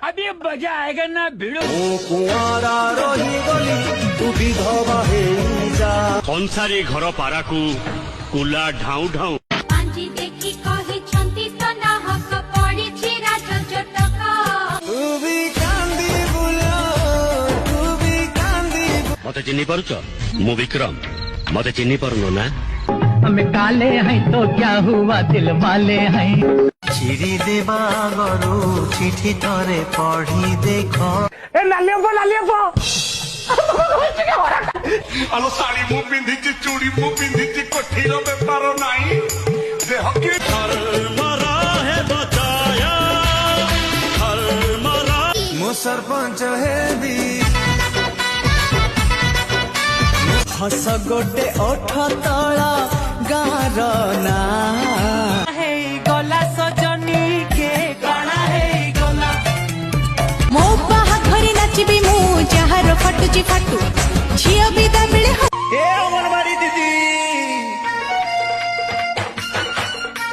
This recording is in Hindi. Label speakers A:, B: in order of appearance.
A: अभी मजा आएगा ना भिड़ो
B: कुआरा रही गली तू विधवा हे जा
C: संसारी घर पाराकू कुला ढाऊ ढाऊ
D: आंजी देखी कहि छंती तो ना हक पड़ी छी राज जटक
B: तू भी कांदी बुला तू भी कांदी
C: मते चिन्नी पारुच मु विक्रम मते चिन्नी पारुनो ना
E: हमें काले हैं तो क्या हुआ दिल वाले हैं
B: चिरी देवा गरु चिठी तरे पढ़ी देखो
F: आलो साड़ी मु पिंधिची चूड़ी मु पिंधिची कोठीर बेपार नाही देह के घर मरा है बचाया घर मरा
B: मु सरपंच हे भी हस गोटे ओठ तला गार ना हे गला सजनी के कणा हे गला
D: मो बाहा घरे नाचबी मु जहार फटुची फाटू झियो बिदा